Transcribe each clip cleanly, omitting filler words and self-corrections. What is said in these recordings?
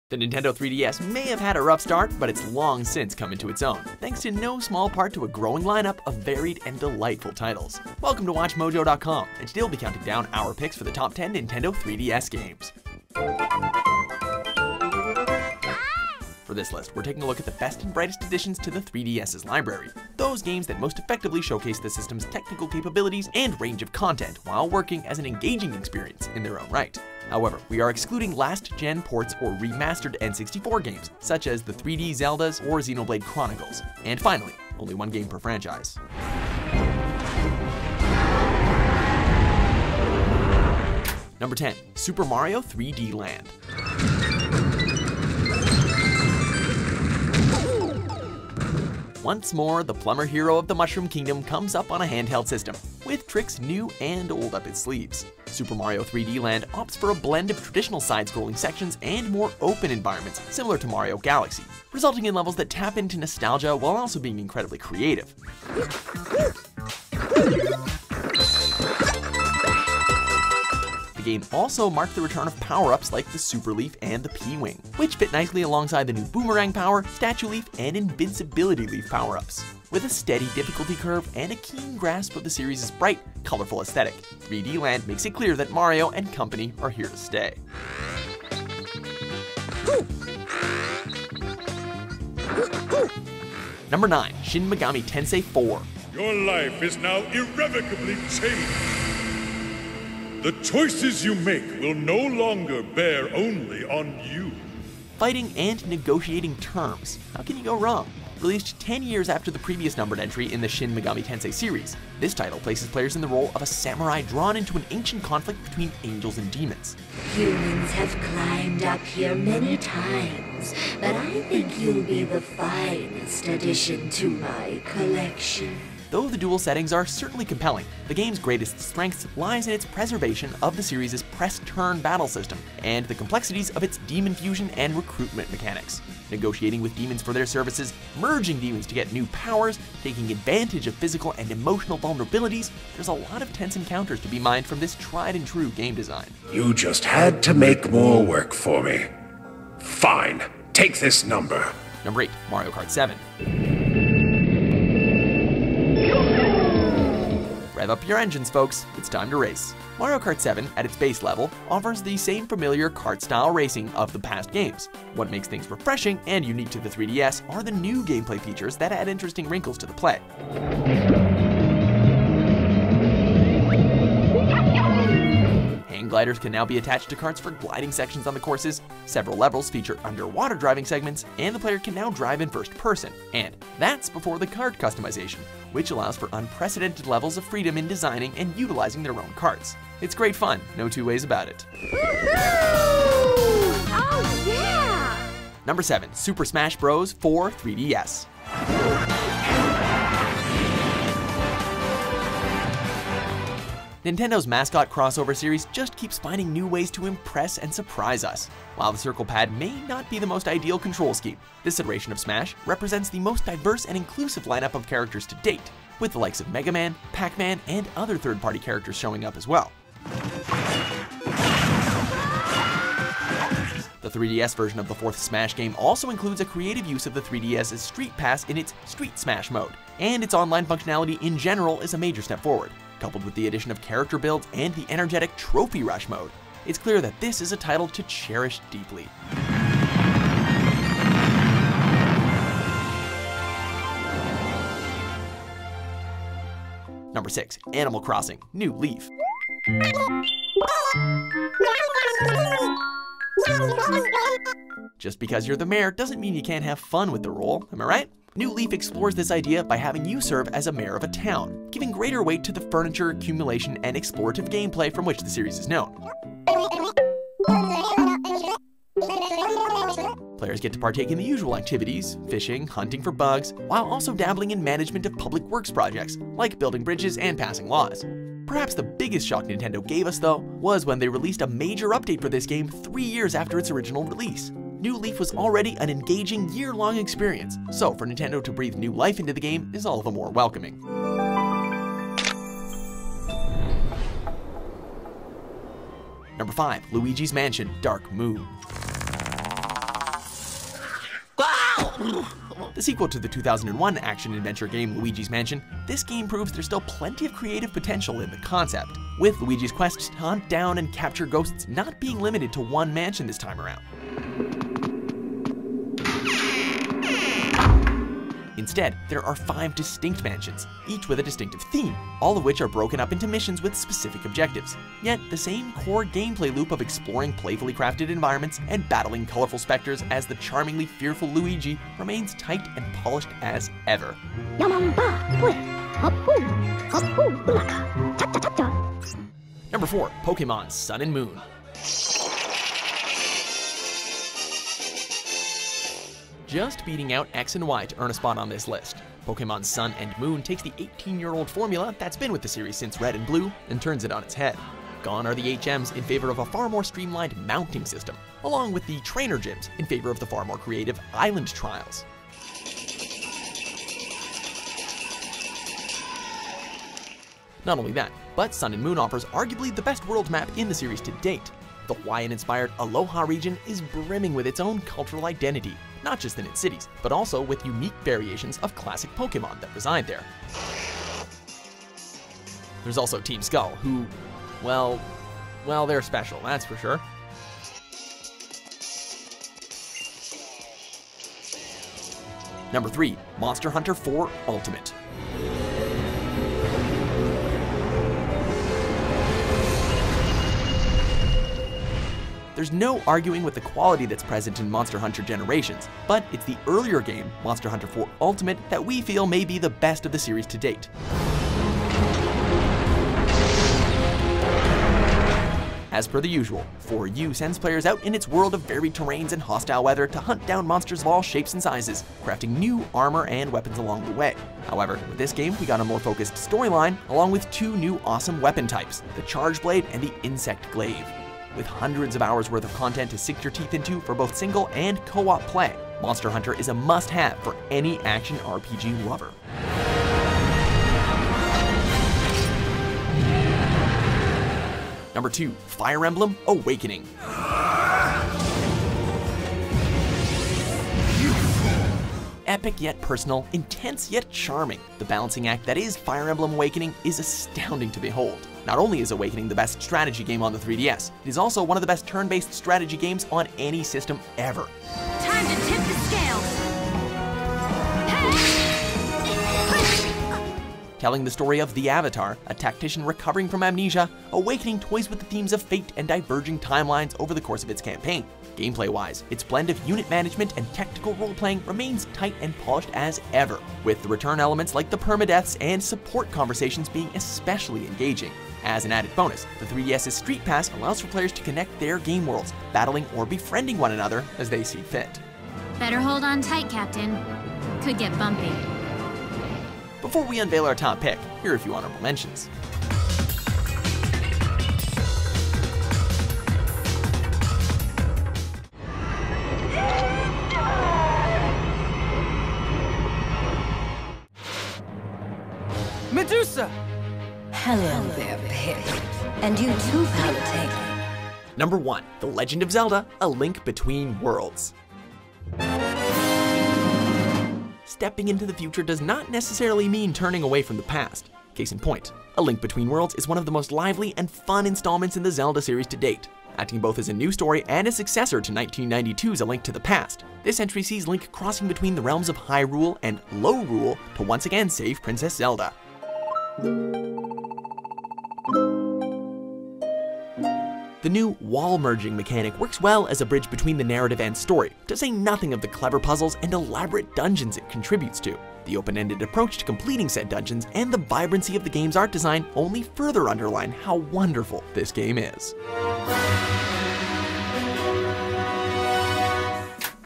The Nintendo 3DS may have had a rough start, but it's long since come into its own, thanks in no small part to a growing lineup of varied and delightful titles. Welcome to WatchMojo.com, and today we'll be counting down our picks for the top 10 Nintendo 3DS games. For this list, we're taking a look at the best and brightest additions to the 3DS's library. Those games that most effectively showcase the system's technical capabilities and range of content while working as an engaging experience in their own right. However, we are excluding last-gen ports or remastered N64 games, such as the 3D Zeldas or Xenoblade Chronicles. And finally, only one game per franchise. Number 10, Super Mario 3D Land. Once more, the plumber hero of the Mushroom Kingdom comes up on a handheld system, with tricks new and old up its sleeves. Super Mario 3D Land opts for a blend of traditional side-scrolling sections and more open environments similar to Mario Galaxy, resulting in levels that tap into nostalgia while also being incredibly creative. The game also marked the return of power-ups like the Super Leaf and the P-Wing, which fit nicely alongside the new Boomerang Power, Statue Leaf, and Invincibility Leaf power-ups. With a steady difficulty curve and a keen grasp of the series' bright, colorful aesthetic, 3D Land makes it clear that Mario and company are here to stay. Number 9, Shin Megami Tensei 4. Your life is now irrevocably changed. The choices you make will no longer bear only on you. Fighting and negotiating terms. How can you go wrong? Released 10 years after the previous numbered entry in the Shin Megami Tensei series, this title places players in the role of a samurai drawn into an ancient conflict between angels and demons. Humans have climbed up here many times, but I think you'll be the finest addition to my collection. Though the dual settings are certainly compelling, the game's greatest strength lies in its preservation of the series' press-turn battle system and the complexities of its demon fusion and recruitment mechanics. Negotiating with demons for their services, merging demons to get new powers, taking advantage of physical and emotional vulnerabilities, there's a lot of tense encounters to be mined from this tried-and-true game design. You just had to make more work for me. Fine, take this number. Number 8, Mario Kart 7. Rev up your engines, folks, it's time to race. Mario Kart 7, at its base level, offers the same familiar kart-style racing of the past games. What makes things refreshing and unique to the 3DS are the new gameplay features that add interesting wrinkles to the play. Hang gliders can now be attached to carts for gliding sections on the courses, several levels feature underwater driving segments, and the player can now drive in first person. And that's before the kart customization, which allows for unprecedented levels of freedom in designing and utilizing their own karts. It's great fun, no two ways about it. Oh yeah! Number 7, Super Smash Bros. 4 3DS. Nintendo's mascot crossover series just keeps finding new ways to impress and surprise us. While the circle pad may not be the most ideal control scheme, this iteration of Smash represents the most diverse and inclusive lineup of characters to date, with the likes of Mega Man, Pac-Man, and other third-party characters showing up as well. The 3DS version of the 4th Smash game also includes a creative use of the 3DS's Street Pass in its Street Smash mode, and its online functionality in general is a major step forward. Coupled with the addition of character builds and the energetic Trophy Rush mode, it's clear that this is a title to cherish deeply. Number 6, Animal Crossing: New Leaf. Just because you're the mayor doesn't mean you can't have fun with the role, am I right? New Leaf explores this idea by having you serve as a mayor of a town, giving greater weight to the furniture, accumulation, and explorative gameplay from which the series is known. Players get to partake in the usual activities, fishing, hunting for bugs, while also dabbling in management of public works projects, like building bridges and passing laws. Perhaps the biggest shock Nintendo gave us, though, was when they released a major update for this game 3 years after its original release. New Leaf was already an engaging year-long experience, so for Nintendo to breathe new life into the game is all the more welcoming. Number 5, Luigi's Mansion: Dark Moon. The sequel to the 2001 action-adventure game Luigi's Mansion, this game proves there's still plenty of creative potential in the concept, with Luigi's quests to hunt down and capture ghosts not being limited to one mansion this time around. Instead, there are 5 distinct mansions, each with a distinctive theme, all of which are broken up into missions with specific objectives. Yet, the same core gameplay loop of exploring playfully crafted environments and battling colorful specters as the charmingly fearful Luigi remains tight and polished as ever. Number 4. Pokémon Sun and Moon. Just beating out X and Y to earn a spot on this list. Pokémon Sun and Moon takes the 18-year-old formula that's been with the series since Red and Blue and turns it on its head. Gone are the HMs in favor of a far more streamlined mounting system, along with the trainer gyms in favor of the far more creative island trials. Not only that, but Sun and Moon offers arguably the best world map in the series to date. The Hawaiian-inspired Aloha region is brimming with its own cultural identity, not just in its cities, but also with unique variations of classic Pokémon that reside there. There's also Team Skull, who, well, they're special, that's for sure. Number 3, Monster Hunter 4 Ultimate. There's no arguing with the quality that's present in Monster Hunter Generations, but it's the earlier game, Monster Hunter 4 Ultimate, that we feel may be the best of the series to date. As per the usual, 4U sends players out in its world of varied terrains and hostile weather to hunt down monsters of all shapes and sizes, crafting new armor and weapons along the way. However, with this game, we got a more focused storyline, along with 2 new awesome weapon types, the Charge Blade and the Insect Glaive. With hundreds of hours worth of content to sink your teeth into for both single and co-op play, Monster Hunter is a must-have for any action RPG lover. Number 2, Fire Emblem Awakening. Epic yet personal, intense yet charming, the balancing act that is Fire Emblem Awakening is astounding to behold. Not only is Awakening the best strategy game on the 3DS, it is also one of the best turn-based strategy games on any system ever. Time to tip the scales! Telling the story of the Avatar, a tactician recovering from amnesia, Awakening toys with the themes of fate and diverging timelines over the course of its campaign. Gameplay-wise, its blend of unit management and technical role-playing remains tight and polished as ever, with the return elements like the permadeaths and support conversations being especially engaging. As an added bonus, the 3DS's Street Pass allows for players to connect their game worlds, battling or befriending one another as they see fit. Better hold on tight, Captain. Could get bumpy. Before we unveil our top pick, here are a few honorable mentions. Medusa! Hello there, Pip. And you too, Palutena. Number 1, The Legend of Zelda: A Link Between Worlds. Stepping into the future does not necessarily mean turning away from the past. Case in point, A Link Between Worlds is one of the most lively and fun installments in the Zelda series to date, acting both as a new story and a successor to 1992's A Link to the Past. This entry sees Link crossing between the realms of Hyrule and Lorule to once again save Princess Zelda. The new wall merging mechanic works well as a bridge between the narrative and story, to say nothing of the clever puzzles and elaborate dungeons it contributes to. The open-ended approach to completing said dungeons and the vibrancy of the game's art design only further underline how wonderful this game is.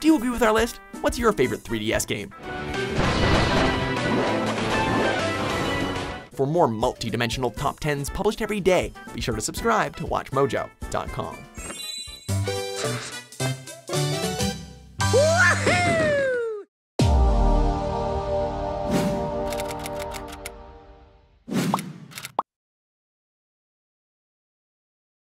Do you agree with our list? What's your favorite 3DS game? For more multi-dimensional top 10s published every day, be sure to subscribe to WatchMojo.com.